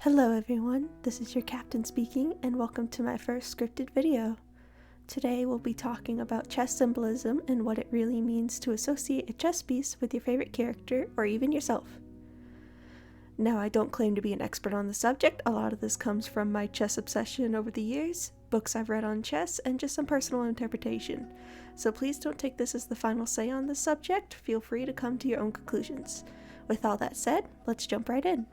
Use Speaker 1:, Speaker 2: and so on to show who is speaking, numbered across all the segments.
Speaker 1: Hello everyone, this is your captain speaking and welcome to my first scripted video. Today we'll be talking about chess symbolism and what it really means to associate a chess piece with your favorite character or even yourself. Now, I don't claim to be an expert on the subject. A lot of this comes from my chess obsession over the years, books I've read on chess, and just some personal interpretation. So please don't take this as the final say on this subject. Feel free to come to your own conclusions. With all that said, let's jump right in.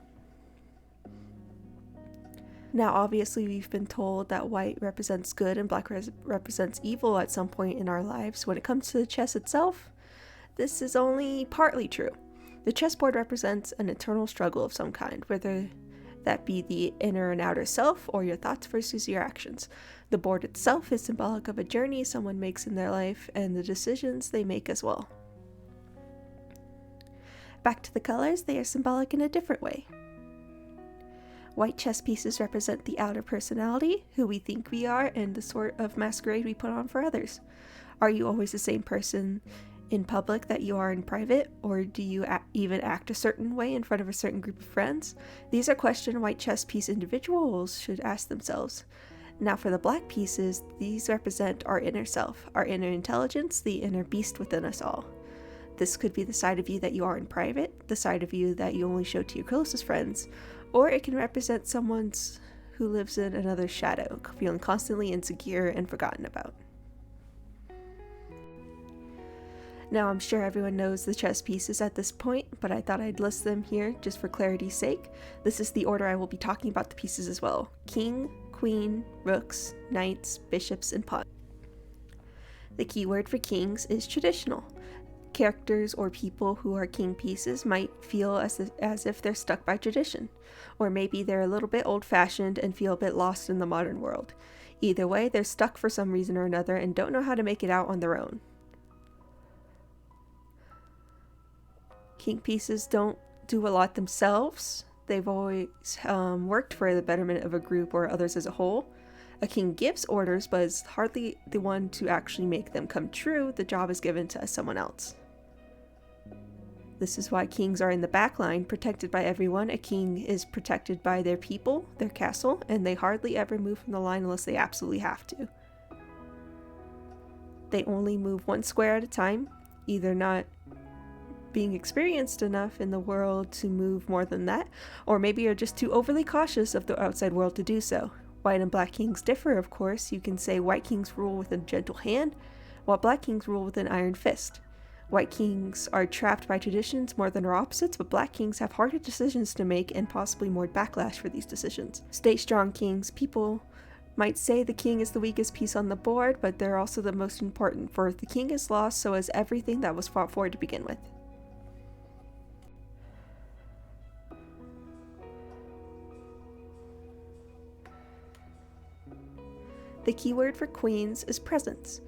Speaker 1: Now, obviously, we've been told that white represents good and black represents evil at some point in our lives. When it comes to the chess itself, this is only partly true. The chessboard represents an internal struggle of some kind, whether that be the inner and outer self or your thoughts versus your actions. The board itself is symbolic of a journey someone makes in their life and the decisions they make as well. Back to the colors, they are symbolic in a different way. White chess pieces represent the outer personality, who we think we are, and the sort of masquerade we put on for others. Are you always the same person in public that you are in private, or do you even act a certain way in front of a certain group of friends? These are questions white chess piece individuals should ask themselves. Now for the black pieces, these represent our inner self, our inner intelligence, the inner beast within us all. This could be the side of you that you are in private, the side of you that you only show to your closest friends, or it can represent someone who lives in another's shadow, feeling constantly insecure and forgotten about. Now, I'm sure everyone knows the chess pieces at this point, but I thought I'd list them here just for clarity's sake. This is the order I will be talking about the pieces as well: king, queen, rooks, knights, bishops, and pawns. The key word for kings is traditional. Characters or people who are king pieces might feel as if they're stuck by tradition, or maybe they're a little bit old-fashioned and feel a bit lost in the modern world. Either way, they're stuck for some reason or another and don't know how to make it out on their own. King pieces don't do a lot themselves. They've always worked for the betterment of a group or others as a whole. A king gives orders, but is hardly the one to actually make them come true. The job is given to someone else. This is why kings are in the back line, protected by everyone. A king is protected by their people, their castle, and they hardly ever move from the line unless they absolutely have to. They only move one square at a time, either not being experienced enough in the world to move more than that, or maybe are just too overly cautious of the outside world to do so. White and black kings differ, of course. You can say white kings rule with a gentle hand, while black kings rule with an iron fist. White kings are trapped by traditions more than their opposites, but black kings have harder decisions to make and possibly more backlash for these decisions. Stay strong kings. People might say the king is the weakest piece on the board, but they're also the most important, for if the king is lost, so is everything that was fought for to begin with. The keyword for queens is presence.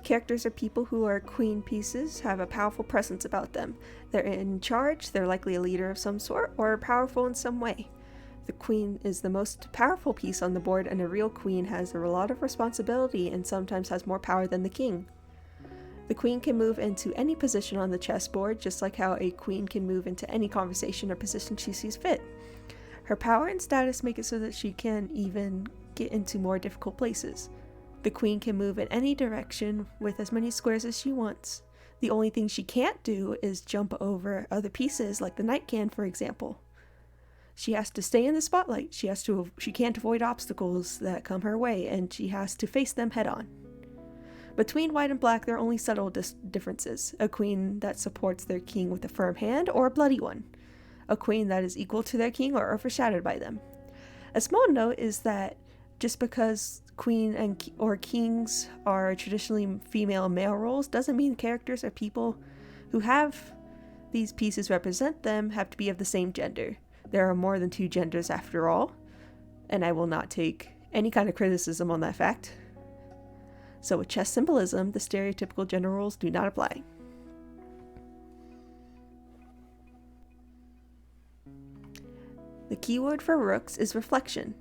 Speaker 1: Characters or people who are queen pieces have a powerful presence about them. They're in charge, they're likely a leader of some sort, or are powerful in some way. The queen is the most powerful piece on the board, and a real queen has a lot of responsibility and sometimes has more power than the king. The queen can move into any position on the chessboard, just like how a queen can move into any conversation or position she sees fit. Her power and status make it so that she can even get into more difficult places. The queen can move in any direction with as many squares as she wants. The only thing she can't do is jump over other pieces like the knight can, for example. She has to stay in the spotlight. She can't avoid obstacles that come her way, and she has to face them head on. Between white and black, there are only subtle differences. A queen that supports their king with a firm hand, or a bloody one. A queen that is equal to their king or overshadowed by them. A small note is that just because queen or kings are traditionally female and male roles doesn't mean characters or people who have these pieces represent them have to be of the same gender. There are more than two genders after all, and I will not take any kind of criticism on that fact. So with chess symbolism, the stereotypical gender roles do not apply. The keyword for rooks is reflection.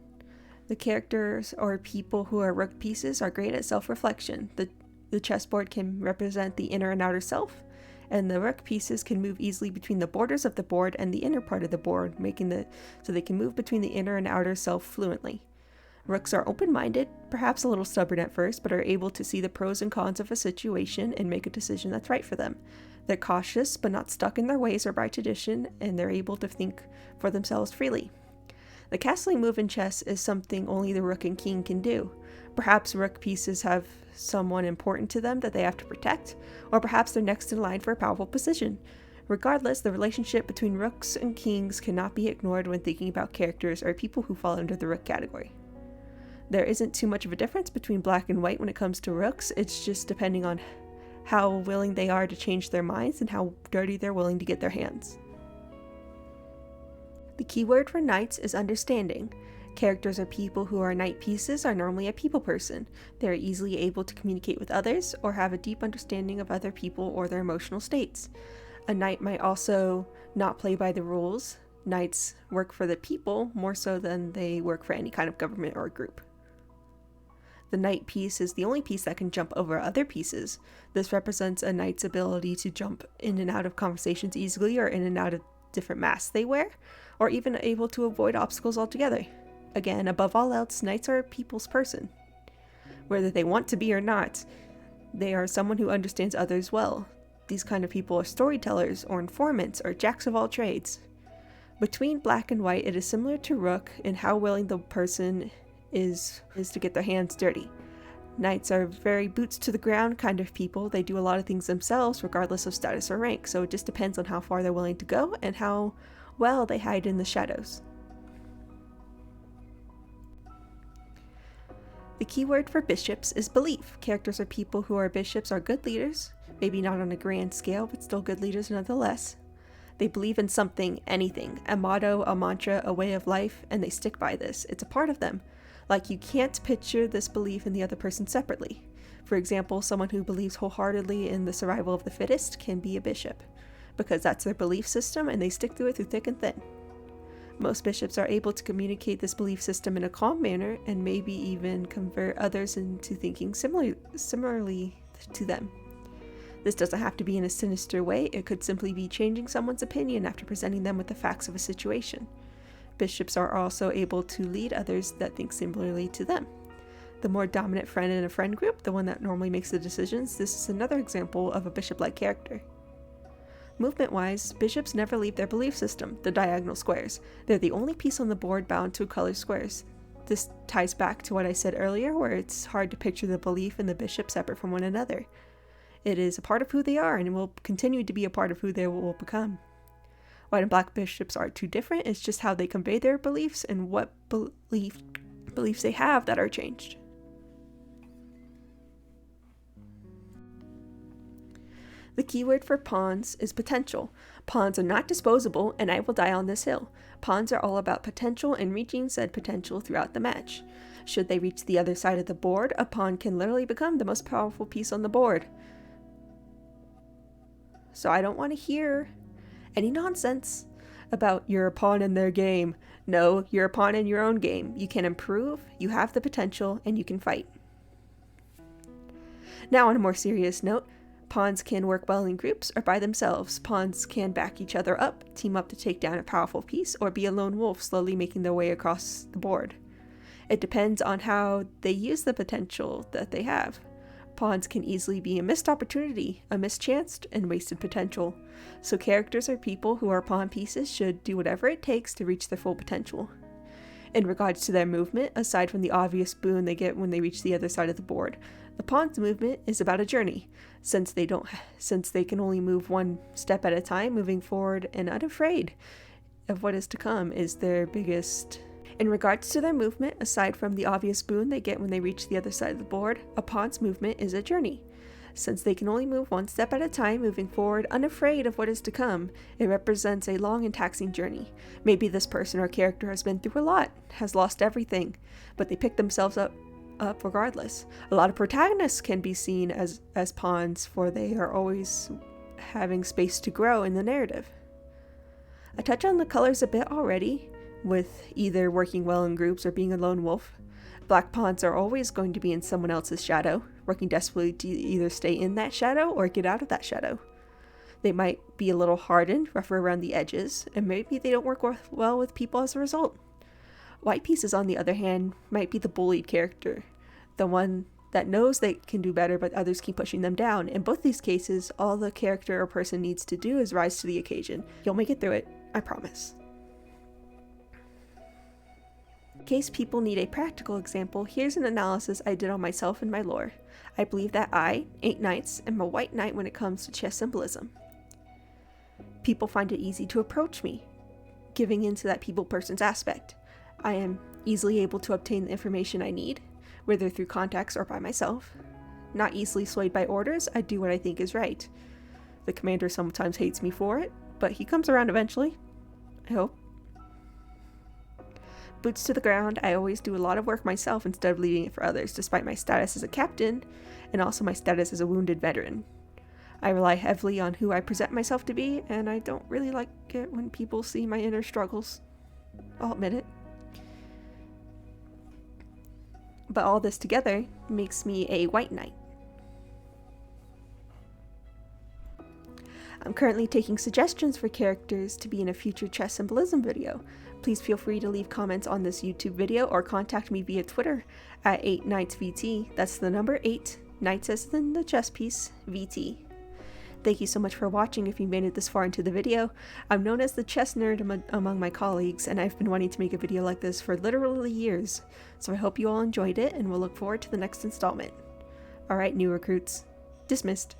Speaker 1: The characters or people who are rook pieces are great at self-reflection. The chessboard can represent the inner and outer self, and the rook pieces can move easily between the borders of the board and the inner part of the board, so they can move between the inner and outer self fluently. Rooks are open-minded, perhaps a little stubborn at first, but are able to see the pros and cons of a situation and make a decision that's right for them. They're cautious, but not stuck in their ways or by tradition, and they're able to think for themselves freely. The castling move in chess is something only the rook and king can do. Perhaps rook pieces have someone important to them that they have to protect, or perhaps they're next in line for a powerful position. Regardless, the relationship between rooks and kings cannot be ignored when thinking about characters or people who fall under the rook category. There isn't too much of a difference between black and white when it comes to rooks, it's just depending on how willing they are to change their minds and how dirty they're willing to get their hands. The keyword for knights is understanding. Characters or people who are knight pieces are normally a people person. They are easily able to communicate with others or have a deep understanding of other people or their emotional states. A knight might also not play by the rules. Knights work for the people more so than they work for any kind of government or group. The knight piece is the only piece that can jump over other pieces. This represents a knight's ability to jump in and out of conversations easily or in and out of different masks they wear, or even able to avoid obstacles altogether. Again, above all else, knights are a people's person. Whether they want to be or not, they are someone who understands others well. These kind of people are storytellers or informants or jacks of all trades. Between black and white, it is similar to rook in how willing the person is to get their hands dirty. Knights are very boots to the ground kind of people. They do a lot of things themselves regardless of status or rank, so it just depends on how far they're willing to go and how well they hide in the shadows. The keyword for bishops is belief. Characters or people who are bishops are good leaders, maybe not on a grand scale, but still good leaders nonetheless. They believe in something, anything, a motto, a mantra, a way of life, and they stick by this. It's a part of them. Like, you can't picture this belief in the other person separately. For example, someone who believes wholeheartedly in the survival of the fittest can be a bishop, because that's their belief system and they stick to it through thick and thin. Most bishops are able to communicate this belief system in a calm manner and maybe even convert others into thinking similarly to them. This doesn't have to be in a sinister way, it could simply be changing someone's opinion after presenting them with the facts of a situation. Bishops are also able to lead others that think similarly to them. The more dominant friend in a friend group, the one that normally makes the decisions, this is another example of a bishop-like character. Movement-wise, bishops never leave their belief system, the diagonal squares. They're the only piece on the board bound to colored squares. This ties back to what I said earlier, where it's hard to picture the belief and the bishop separate from one another. It is a part of who they are and will continue to be a part of who they will become. White and black bishops are too different, it's just how they convey their beliefs and what beliefs they have that are changed. The keyword for pawns is potential. Pawns are not disposable, and I will die on this hill. Pawns are all about potential and reaching said potential throughout the match. Should they reach the other side of the board, a pawn can literally become the most powerful piece on the board. So I don't want to hear any nonsense about you're a pawn in their game. No, you're a pawn in your own game. You can improve, you have the potential, and you can fight. Now on a more serious note, pawns can work well in groups or by themselves. Pawns can back each other up, team up to take down a powerful piece, or be a lone wolf slowly making their way across the board. It depends on how they use the potential that they have. Pawns can easily be a missed opportunity, a mischanced, and wasted potential. So characters or people who are pawn pieces should do whatever it takes to reach their full potential. In regards to their movement, aside from the obvious boon they get when they reach the other side of the board, the pawn's movement is about a journey. Since they can only move one step at a time, moving forward and unafraid of what is to come is their biggest. In regards to their movement, aside from the obvious boon they get when they reach the other side of the board, a pawn's movement is a journey. Since they can only move one step at a time, moving forward unafraid of what is to come, it represents a long and taxing journey. Maybe this person or character has been through a lot, has lost everything, but they pick themselves up regardless. A lot of protagonists can be seen as pawns, for they are always having space to grow in the narrative. I touched on the colors a bit already, with either working well in groups or being a lone wolf. Black pawns are always going to be in someone else's shadow, working desperately to either stay in that shadow or get out of that shadow. They might be a little hardened, rougher around the edges, and maybe they don't work well with people as a result. White pieces, on the other hand, might be the bullied character, the one that knows they can do better but others keep pushing them down. In both these cases, all the character or person needs to do is rise to the occasion. You'll make it through it, I promise. In case people need a practical example, here's an analysis I did on myself and my lore. I believe that I, 8 knights, am a white knight when it comes to chess symbolism. People find it easy to approach me, giving into that people person's aspect. I am easily able to obtain the information I need, whether through contacts or by myself. Not easily swayed by orders, I do what I think is right. The commander sometimes hates me for it, but he comes around eventually. I hope. Boots to the ground, I always do a lot of work myself instead of leaving it for others, despite my status as a captain, and also my status as a wounded veteran. I rely heavily on who I present myself to be, and I don't really like it when people see my inner struggles. I'll admit it. But all this together makes me a white knight. I'm currently taking suggestions for characters to be in a future chess symbolism video. Please feel free to leave comments on this YouTube video or contact me via Twitter at 8knightsvt. That's the number 8, knights as in the chess piece, VT. Thank you so much for watching if you made it this far into the video. I'm known as the chess nerd among my colleagues, and I've been wanting to make a video like this for literally years, so I hope you all enjoyed it, and we'll look forward to the next installment. Alright, new recruits. Dismissed.